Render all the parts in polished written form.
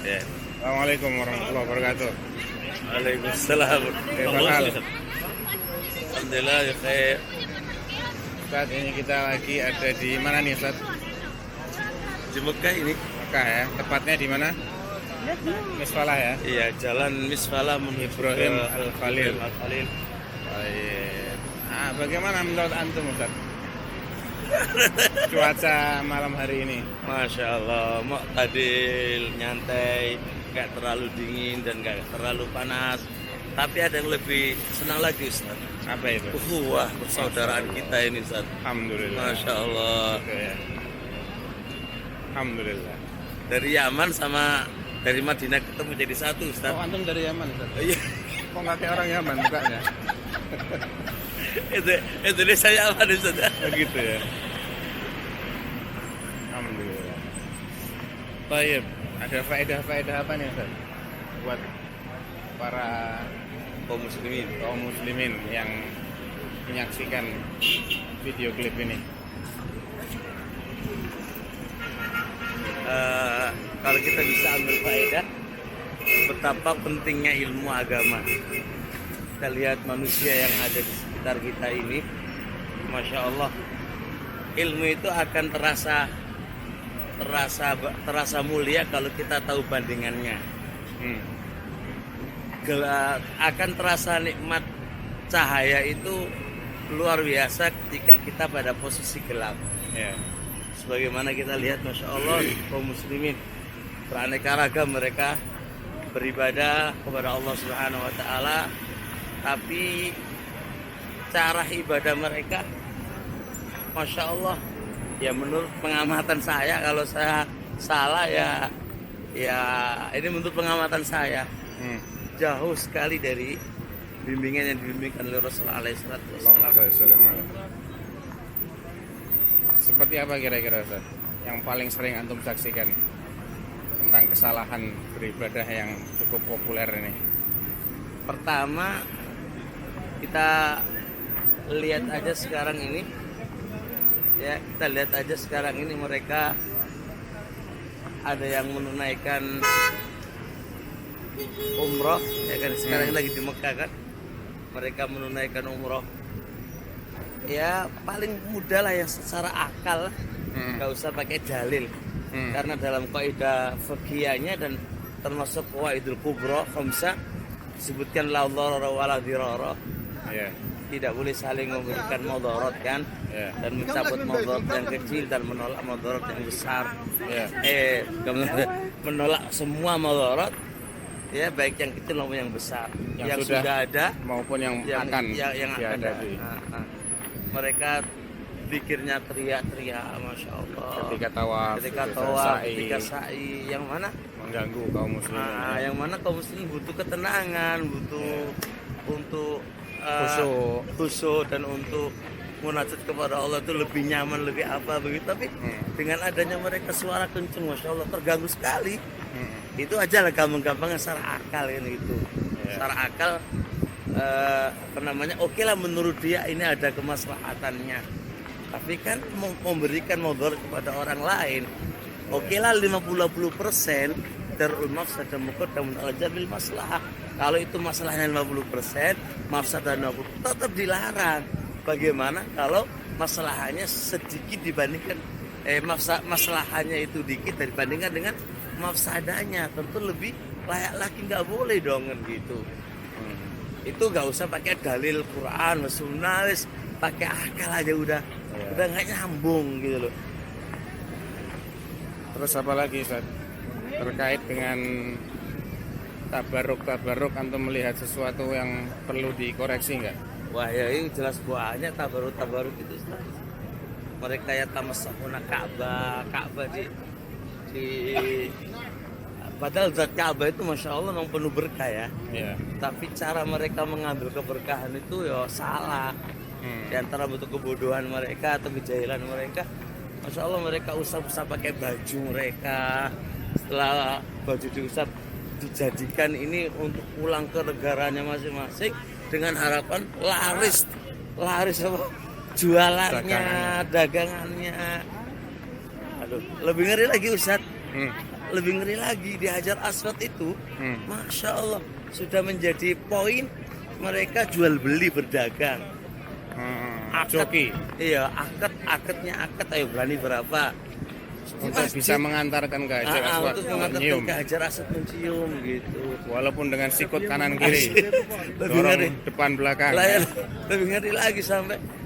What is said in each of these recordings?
Ya. Assalamualaikum warahmatullahi wabarakatuh. Waalaikumsalam. Kebal. Alhamdulillah ya khair. Saat ini kita lagi ada di mana nih Ustaz? Di Mekah ini. Mekah ya. Tepatnya di mana? Misfalah ya. Iya, jalan Misfalah menuju Ibrahim ke Al-Khalil. Al-Khalil. Baik. Nah, bagaimana menurut antum Ustaz? Cuaca malam hari ini. Masya Allah, mu'tadil, nyantai, nggak terlalu dingin dan nggak terlalu panas. Tapi ada yang lebih senang lagi Ustaz. Apa itu? Wah, persaudaraan kita ini Ustaz. Alhamdulillah. Masya Allah. Gitu ya. Alhamdulillah. Dari Yaman sama dari Madinah ketemu jadi satu Ustaz. Oh, antum dari Yaman Ustaz? Iya. Kok nggak kayak orang Yaman mukanya? itu Indonesia Yaman Ustaz. Begitu ya. Alhamdulillah. Baik, ada faedah-faedah apa nih Ustaz? Buat para Kaum muslimin. kaum muslimin yang menyaksikan video klip ini. Kalau kita bisa ambil faedah betapa pentingnya ilmu agama. Kita lihat manusia yang ada di sekitar kita ini, Masya Allah, ilmu itu akan terasa mulia kalau kita tahu bandingannya. Akan terasa nikmat cahaya itu luar biasa ketika kita pada posisi gelap. Ya. Sebagaimana kita lihat, Masya Allah, kaum muslimin beraneka ragam mereka beribadah kepada Allah Subhanahu Wa Taala, tapi cara ibadah mereka, Masya Allah, ya menurut pengamatan saya, kalau saya salah ya ini menurut pengamatan saya jauh sekali dari bimbingan yang dibimbingkan oleh Rasulullah SAW. Seperti apa kira-kira Ustaz yang paling sering antum saksikan tentang kesalahan beribadah yang cukup populer ini? Pertama, kita lihat aja sekarang ini, mereka ada yang menunaikan umroh, ya kan, sekarang lagi di Mekah kan, mereka menunaikan umroh. Ya paling mudah lah yang secara akal, nggak usah pakai dalil, karena dalam kaidah fikihnya dan termasuk qawaidul kubra khamsah disebutkan la dharara wa la dirara. Tidak boleh saling memberikan mudarat kan, dan mencabut mudarat yang kecil dan menolak mudarat yang besar. Menolak semua mudarat, ya baik yang kecil maupun yang besar, yang sudah ada maupun yang akan dihadapi. Mereka pikirnya teriak-teriak, Masya Allah, ketika tawaf, ketika sa'i, yang mana mengganggu kaum muslimin. Yang mana kaum muslimin butuh ketenangan, butuh untuk khusyuk dan untuk munajat kepada Allah itu lebih nyaman, lebih apa begitu. Tapi dengan adanya mereka suara kenceng, Masya Allah, terganggu sekali. Itu aja lah gampang-gampangnya secara akal kan gitu. Secara akal oke lah menurut dia ini ada kemaslahatannya. Tapi kan memberikan mudarat kepada orang lain. Oke lah 50% darul mafsadah muqaddam ala jalbil maslahah. Kalau itu masalahnya 50%, mafsadah 50% tetap dilarang. Bagaimana kalau masalahnya sedikit dibandingkan masalahnya itu dikit dibandingkan dengan mafsadahnya, tentu lebih layak lagi, nggak boleh dong kan gitu. Itu nggak usah pakai dalil Quran, Sunnah, pakai akal aja udah nggak nyambung gitu loh. Terus apa lagi Ustaz? Terkait dengan tabaruk antum melihat sesuatu yang perlu dikoreksi nggak? Wah ya ini jelas banyak tabaruk itu Ustaz. Mereka ya tamassahuna Ka'bah di padahal zat Ka'bah itu Masya Allah memang penuh berkah ya. Tapi cara mereka mengambil keberkahan itu ya salah. Di antara bentuk kebodohan mereka atau kejahilan mereka, Masya Allah, mereka usap-usap pakai baju mereka. Setelah baju diusap, dijadikan ini untuk pulang ke negaranya masing-masing dengan harapan laris apa? Jualannya, dagangannya. Aduh, lebih ngeri lagi Ustaz. lebih ngeri lagi di Hajar Aswad itu, Masya Allah, sudah menjadi poin mereka jual beli berdagang. Joki Iya, akadnya ayo berani berapa untuk bisa mengantarkan ke Hajar Aswad, untuk mengantarkan mencium, ke Hajar Aswad mencium gitu. walaupun dengan sikut kanan kiri, Lebih ngeri. dorong depan belakang. Lebih ngeri lagi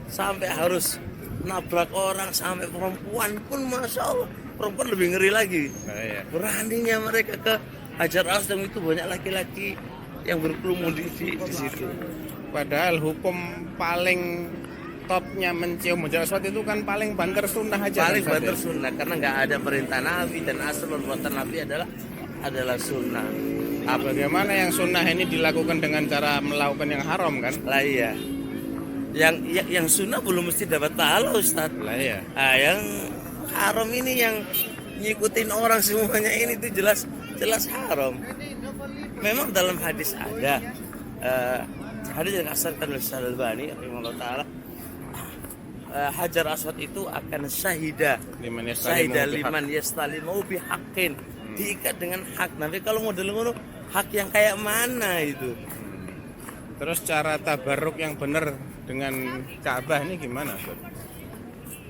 sampai harus nabrak orang, sampai perempuan pun, Masya Allah, perempuan lebih ngeri lagi. Nah, iya. Beraninya mereka ke Hajar Aswad, itu banyak laki-laki yang berkerumun di situ. Padahal hukum paling topnya mencium Hajar Aswad itu kan paling banter sunnah aja. Paling kan, banter Ustaz, ya? sunnah, karena nggak ada perintah Nabi, dan asal perbuatan Nabi adalah sunnah. Bagaimana yang sunnah ini dilakukan dengan cara melakukan yang haram kan? Lah iya, yang sunnah belum mesti dapat pahala, Ustaz. Lah iya. Nah, yang haram ini yang ngikutin orang semuanya ini tuh jelas haram. Memang dalam hadis ada hadis yang asarkan oleh Syekh Al-Albani rahimahullah taala, Hajar Aswad itu akan syahida liman yastalimu bihaqqin, diikat dengan hak. Nanti kalau model ngono, hak yang kayak mana itu? Terus cara tabarruk yang benar dengan Ka'bah ini gimana, Ustaz?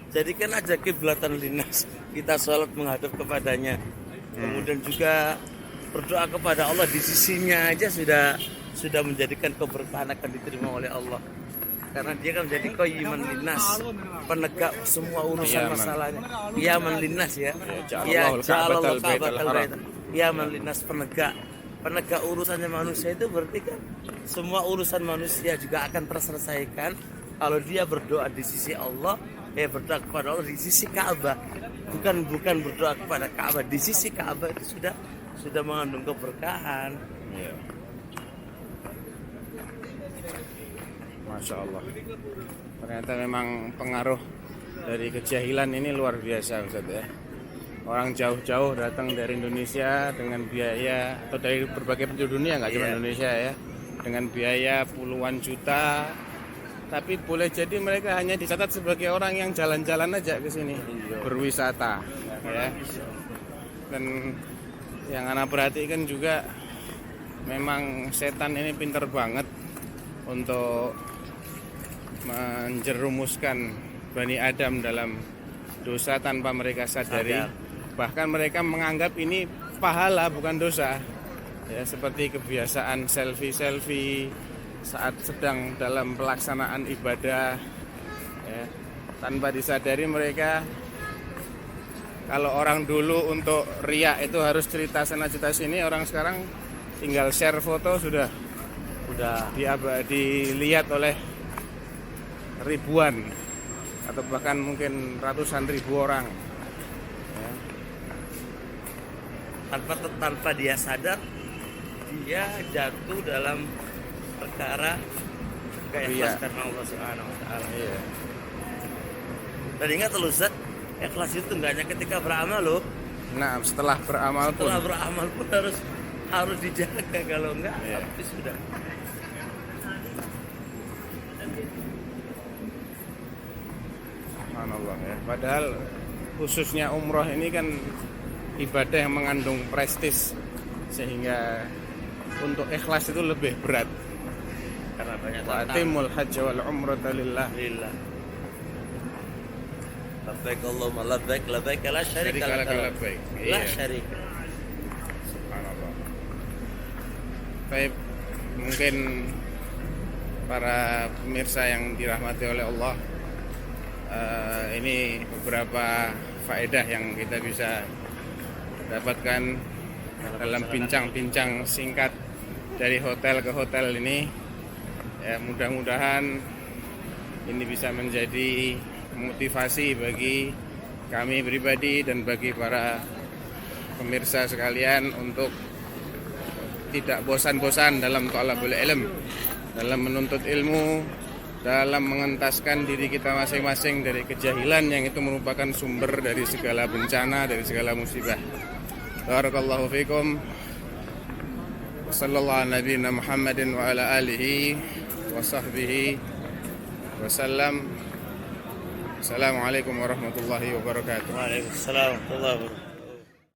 Jadikan aja kiblatan linnas, kita sholat menghadap kepadanya. Kemudian juga berdoa kepada Allah, di sisinya aja sudah menjadikan keberkahan akan diterima oleh Allah. Karena dia kan menjadi qayyiman linnas, penegak semua urusan masalahnya. Qiyaman linnas ya. Ya, ja'alallahu ka'batal bait. Qiyaman linnas, penegak urusannya manusia. Itu berarti kan semua urusan manusia juga akan terselesaikan kalau dia berdoa di sisi Allah, berdoa kepada Allah di sisi Ka'bah. Bukan berdoa kepada Ka'bah, di sisi Ka'bah itu sudah mengandung keberkahan. Iya. Masya Allah. Ternyata memang pengaruh dari kejahilan ini luar biasa, Ustaz ya. Orang jauh-jauh datang dari Indonesia dengan biaya, atau dari berbagai penjuru dunia, nggak cuma Indonesia ya, dengan biaya puluhan juta, tapi boleh jadi mereka hanya dicatat sebagai orang yang jalan-jalan aja ke sini, berwisata ya. Dan yang anak perhatikan juga, memang setan ini pinter banget untuk menjerumuskan Bani Adam dalam dosa tanpa mereka sadari. Bahkan mereka menganggap ini pahala, bukan dosa ya, seperti kebiasaan selfie saat sedang dalam pelaksanaan ibadah ya. Tanpa disadari mereka, kalau orang dulu untuk riak itu harus cerita sana cerita sini, orang sekarang tinggal share foto sudah dilihat oleh ribuan atau bahkan mungkin ratusan ribu orang ya. Tanpa dia sadar, dia jatuh dalam perkara ikhlas karena Allah Subhanahu wa taala. Iya. Dan ingat loh Ustaz, ikhlas itu enggak hanya ketika beramal loh. Nah, setelah beramal pun harus dijaga, kalau enggak habis sudah. Subhanallah ya. Padahal khususnya umroh ini kan ibadah yang mengandung prestis, sehingga untuk ikhlas itu lebih berat. Karena banyak Wa atimul hajj wal umrata lillah. Labbaik Allahumma labbaik, labbaik la syarika lak. La syarika. Subhanallah. Baik, mungkin para pemirsa yang dirahmati oleh Allah, ini beberapa faedah yang kita bisa dapatkan dalam bincang-bincang singkat dari hotel ke hotel ini ya. Mudah-mudahan ini bisa menjadi motivasi bagi kami pribadi dan bagi para pemirsa sekalian untuk tidak bosan-bosan dalam thalabul ilm, dalam menuntut ilmu, dalam mengentaskan diri kita masing-masing dari kejahilan yang itu merupakan sumber dari segala bencana, dari segala musibah. Barakallahu fikum. Wassallallahu ala nabiyina Muhammadin wa ala alihi wa sahbihi wasallam. Assalamualaikum warahmatullahi wabarakatuh. Waalaikumsalam warahmatullahi wabarakatuh.